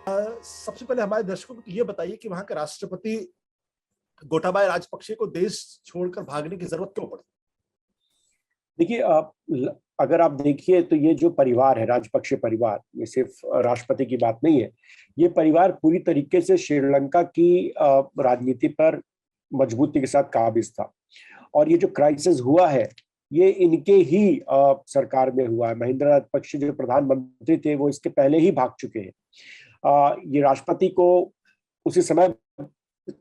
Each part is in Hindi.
सबसे पहले हमारे दर्शकों को ये बताइए कि वहां के राष्ट्रपति गोटाबाया राजपक्षे को देश छोड़कर भागने की जरूरत क्यों पड़ी? देखिए, अगर आप देखिए तो ये जो परिवार है, राजपक्षे परिवार, ये सिर्फ राष्ट्रपति की बात नहीं है। ये परिवार पूरी तरीके से श्रीलंका की राजनीति पर मजबूती के साथ काबिज था। और ये जो क्राइसिस हुआ है, ये इनके ही सरकार में हुआ है। महिंद्रा राजपक्षे जो प्रधानमंत्री थे, वो इसके पहले ही भाग चुके हैं। ये राष्ट्रपति को उसी समय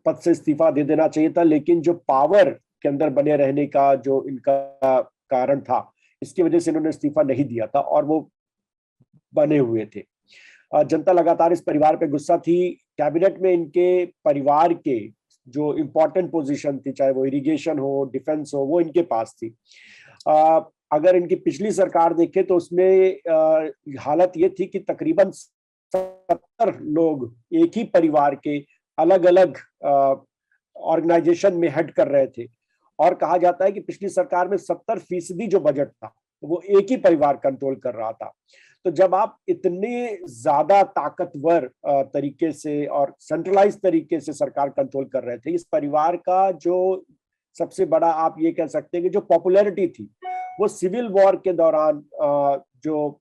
पद से इस्तीफा दे देना चाहिए था, लेकिन जो पावर के अंदर बने रहने का जो इनका कारण था, इसकी वजह से इन्होंने इस्तीफा नहीं दिया था और वो बने हुए थे। जनता लगातार इस परिवार पे गुस्सा थी। कैबिनेट में इनके परिवार के जो इंपॉर्टेंट पोजीशन थी, चाहे वो इरिगेशन हो, डिफेंस हो, वो इनके पास थी। अगर इनकी पिछली सरकार देखे तो उसमें हालत ये थी कि तकरीबन 70 लोग एक ही परिवार के अलग अलग ऑर्गेनाइजेशन में हेड कर रहे थे। और कहा जाता है कि पिछली सरकार में 70% जो बजट था वो एक ही परिवार कंट्रोल कर रहा था। तो जब आप इतने ज्यादा ताकतवर तरीके से और सेंट्रलाइज तरीके से सरकार कंट्रोल कर रहे थे, इस परिवार का जो सबसे बड़ा आप ये कह सकते हैं कि जो पॉपुलैरिटी थी, वो सिविल वॉर के दौरान जो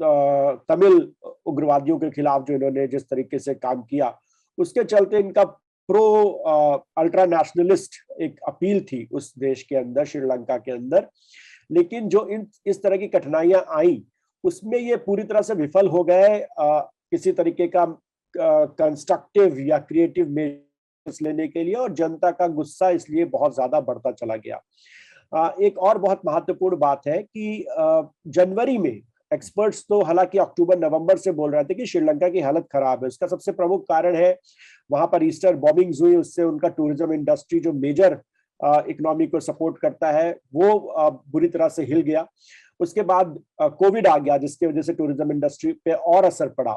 तमिल उग्रवादियों के खिलाफ जो इन्होंने जिस तरीके से काम किया, उसके चलते इनका प्रो अल्ट्रा नेशनलिस्ट एक अपील थी उस देश के अंदर, श्रीलंका के अंदर। लेकिन जो इस तरह की कठिनाइयां आई, उसमें ये पूरी तरह से विफल हो गए किसी तरीके का कंस्ट्रक्टिव या क्रिएटिव मेजर्स लेने के लिए, और जनता का गुस्सा इसलिए बहुत ज्यादा बढ़ता चला गया। एक और बहुत महत्वपूर्ण बात है कि जनवरी में एक्सपर्ट्स तो हालांकि अक्टूबर नवंबर से बोल रहे थे कि श्रीलंका की हालत खराब है। उसका सबसे प्रमुख कारण है वहां पर ईस्टर बॉम्बिंग्स हुई, उससे उनका टूरिज्म इंडस्ट्री जो मेजर इकोनॉमी को सपोर्ट करता है वो बुरी तरह से हिल गया। उसके बाद कोविड आ गया, जिसकी वजह से टूरिज्म इंडस्ट्री पे और असर पड़ा।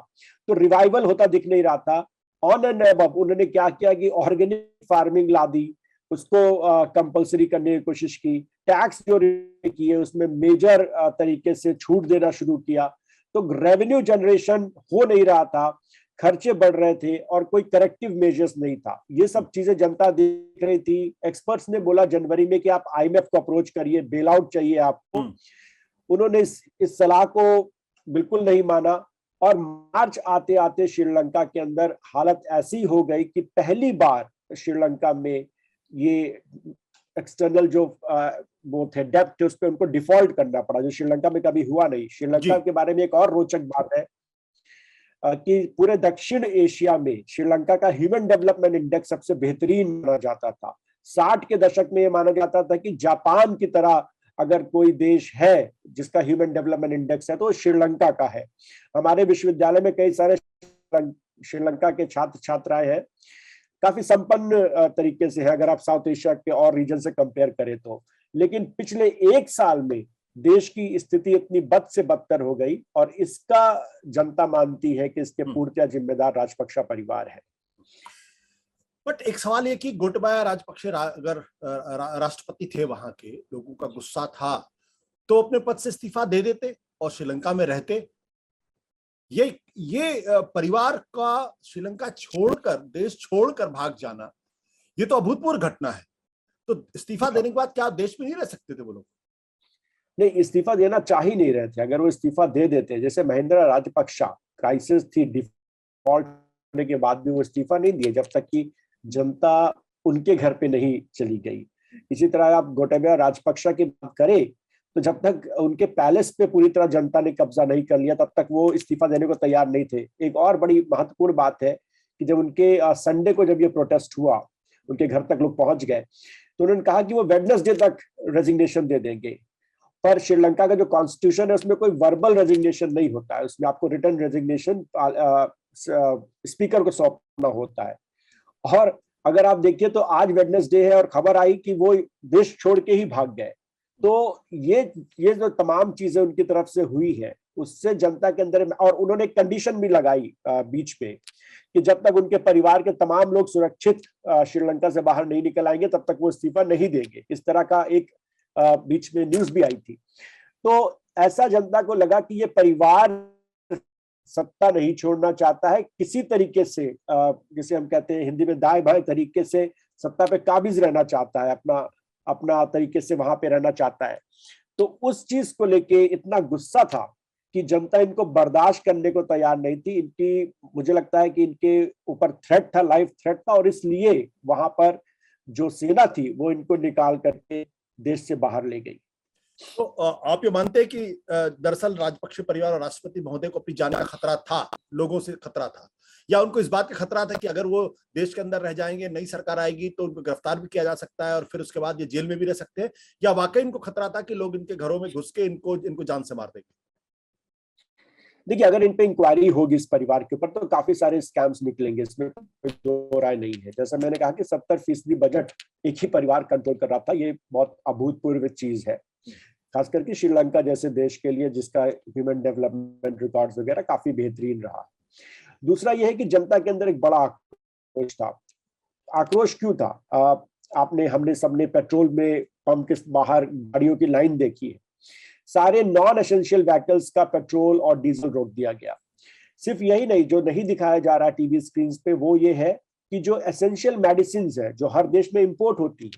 तो रिवाइवल होता दिख नहीं रहा था। ऑन एंड अबव उन्होंने क्या किया कि ऑर्गेनिक फार्मिंग ला दी, उसको कंपलसरी करने की कोशिश की। टैक्स जो किए उसमें मेजर तरीके से छूट देना शुरू किया। तो रेवेन्यू जनरेशन हो नहीं रहा था, खर्चे बढ़ रहे थे और कोई करेक्टिव मेजर्स नहीं था। ये सब चीजें जनता देख रही थी। एक्सपर्ट्स ने बोला जनवरी में कि आप आईएमएफ को अप्रोच करिए, बेल आउट चाहिए आपको। उन्होंने इस सलाह को बिल्कुल नहीं माना और मार्च आते आते श्रीलंका के अंदर हालत ऐसी हो गई कि पहली बार श्रीलंका में ये एक्सटर्नल जो वो थे डेब्ट थे, उस पर उनको डिफॉल्ट करना पड़ा, जो श्रीलंका में कभी हुआ नहीं। श्रीलंका के बारे में एक और रोचक बात है कि पूरे दक्षिण एशिया में श्रीलंका का ह्यूमन डेवलपमेंट इंडेक्स सबसे बेहतरीन माना जाता था। 60 के दशक में यह माना जाता था कि जापान की तरह अगर कोई देश है जिसका ह्यूमन डेवलपमेंट इंडेक्स है तो श्रीलंका का है। हमारे विश्वविद्यालय में कई सारे श्रीलंका के छात्र छात्राएं हैं, काफी संपन्न तरीके से है अगर आप साउथ एशिया के और रीजन से कंपेयर करें तो। लेकिन पिछले एक साल में देश की स्थिति इतनी बद से बदतर हो गई और इसका जनता मानती है कि इसके पूर्णतः जिम्मेदार राजपक्षा परिवार है। बट एक सवाल ये कि गोटाबाया राजपक्षे अगर राष्ट्रपति थे, वहां के लोगों का गुस्सा था, तो अपने पद से इस्तीफा दे देते और श्रीलंका में रहते। ये परिवार का श्रीलंका छोड़कर, देश छोड़कर भाग जाना, ये तो अभूतपूर्व घटना है। तो इस्तीफा देने के बाद क्या देश में नहीं रह सकते थे वो लोग? नहीं, इस्तीफा देना चाह ही नहीं रहे थे। अगर वो इस्तीफा दे देते, जैसे महिंद्रा राजपक्षा, क्राइसिस थी, डिफॉल्ट होने के बाद भी वो इस्तीफा नहीं दिए जब तक कि जनता उनके घर पे नहीं चली गई। इसी तरह आप गोटाबाया राजपक्षा की बात करें तो जब तक उनके पैलेस पे पूरी तरह जनता ने कब्जा नहीं कर लिया, तब तक वो इस्तीफा देने को तैयार नहीं थे। एक और बड़ी महत्वपूर्ण बात है कि जब उनके संडे को जब ये प्रोटेस्ट हुआ, उनके घर तक लोग पहुंच गए, तो उन्होंने कहा कि वो वेडनेसडे तक रेजिग्नेशन दे देंगे। पर श्रीलंका का जो कॉन्स्टिट्यूशन है उसमें कोई वर्बल रेजिग्नेशन नहीं होता है, उसमें आपको रिटर्न रेजिग्नेशन स्पीकर को सौंपना होता है। और अगर आप देखिए तो आज वेडनेसडे है और खबर आई कि वो देश छोड़ के ही भाग गए। तो ये जो तमाम चीजें उनकी तरफ से हुई है, उससे जनता के अंदर, और उन्होंने एक कंडीशन भी लगाई बीच पे कि जब तक उनके परिवार के तमाम लोग सुरक्षित श्रीलंका से बाहर नहीं निकल आएंगे तब तक वो इस्तीफा नहीं देंगे। इस तरह का एक बीच में न्यूज भी आई थी। तो ऐसा जनता को लगा कि ये परिवार सत्ता नहीं छोड़ना चाहता है, किसी तरीके से जिसे हम कहते हैं हिंदी में दाएं बाएं तरीके से सत्ता पे काबिज रहना चाहता है, अपना अपना तरीके से वहां पे रहना चाहता है। तो उस चीज को लेके इतना गुस्सा था कि जनता इनको बर्दाश्त करने को तैयार नहीं थी। इनकी, मुझे लगता है कि इनके ऊपर थ्रेट था, लाइफ थ्रेट था, और इसलिए वहां पर जो सेना थी वो इनको निकाल करके देश से बाहर ले गई। तो आप ये मानते हैं कि दरअसल राजपक्षे परिवार और राष्ट्रपति महोदय को अपनी जान का खतरा था, लोगों से खतरा था, या उनको इस बात का खतरा था कि अगर वो देश के अंदर रह जाएंगे, नई सरकार आएगी तो उनको गिरफ्तार भी किया जा सकता है और फिर उसके बाद ये जेल में भी रह सकते हैं, या वाकई इनको खतरा था कि लोग इनके घरों में घुस के इनको जान से मार देंगे? देखिए, अगर इन पे इंक्वायरी होगी इस परिवार के ऊपर तो काफी सारे स्कैम्स निकलेंगे, इसमें कोई दो राय नहीं है। जैसा मैंने कहा कि 70% बजट एक ही परिवार कंट्रोल कर रहा था, ये बहुत अभूतपूर्व चीज है, खास करके श्रीलंका जैसे देश के लिए जिसका ह्यूमन डेवलपमेंट रिकॉर्ड्स वगैरह काफी बेहतरीन रहा। दूसरा यह है कि जनता के अंदर एक बड़ा आक्रोश था। आक्रोश क्यों था? हमने सबने पेट्रोल में पंप के बाहर गाड़ियों की लाइन देखी है। सारे नॉन एसेंशियल व्हीकल्स का पेट्रोल और डीजल रोक दिया गया। सिर्फ यही नहीं, जो नहीं दिखाया जा रहा टीवी स्क्रीन पे वो ये है कि जो एसेंशियल मेडिसिन है जो हर देश में इंपोर्ट होती है,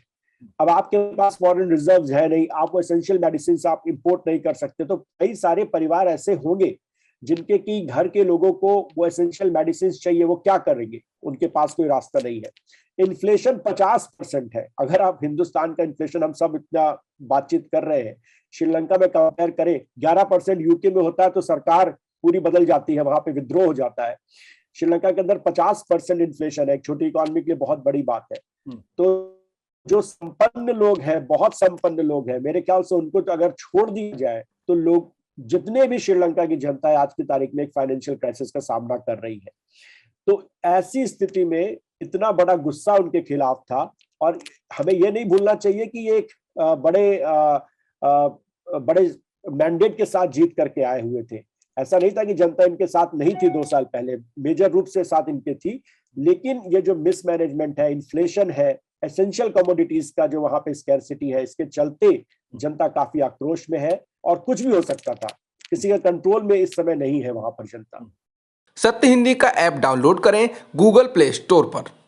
अब आपके पास फॉरेन रिजर्व्स है नहीं, आप वो एसेंशियल मेडिसिन आप इंपोर्ट नहीं कर सकते, तो कई सारे परिवार ऐसे होंगे जिनके की घर के लोगों को वो एसेंशियल मेडिसिन चाहिए, वो क्या करेंगे? उनके पास कोई रास्ता नहीं है। इन्फ्लेशन 50% है। अगर आप हिंदुस्तान का इन्फ्लेशन, हम सब इतना बातचीत कर रहे हैं, श्रीलंका में कंपेयर करें, 11% यूके में होता है तो सरकार पूरी बदल जाती है, वहां पे विद्रोह हो जाता है। श्रीलंका के अंदर 50% इन्फ्लेशन है, एक छोटी इकोनॉमी के लिए बहुत बड़ी बात है। तो जो संपन्न लोग हैं, बहुत संपन्न लोग हैं, मेरे ख्याल से उनको तो अगर छोड़ दिया जाए तो लोग, जितने भी श्रीलंका की जनता है आज की तारीख में एक फाइनेंशियल क्राइसिस का सामना कर रही है। तो ऐसी स्थिति में इतना बड़ा गुस्सा उनके खिलाफ था। और हमें यह नहीं भूलना चाहिए कि ये एक बड़े मैंडेट के साथ जीत करके आए हुए थे। ऐसा नहीं था कि जनता इनके साथ नहीं थी 2 साल पहले, मेजर रूप से साथ इनके थी। लेकिन ये जो मिसमैनेजमेंट है, इन्फ्लेशन है, एसेंशियल कमोडिटीज का जो वहां पे स्कैर्सिटी है, इसके चलते जनता काफी आक्रोश में है और कुछ भी हो सकता था, किसी का कंट्रोल में इस समय नहीं है वहां पर जनता। सत्य हिंदी का ऐप डाउनलोड करें गूगल प्ले स्टोर पर।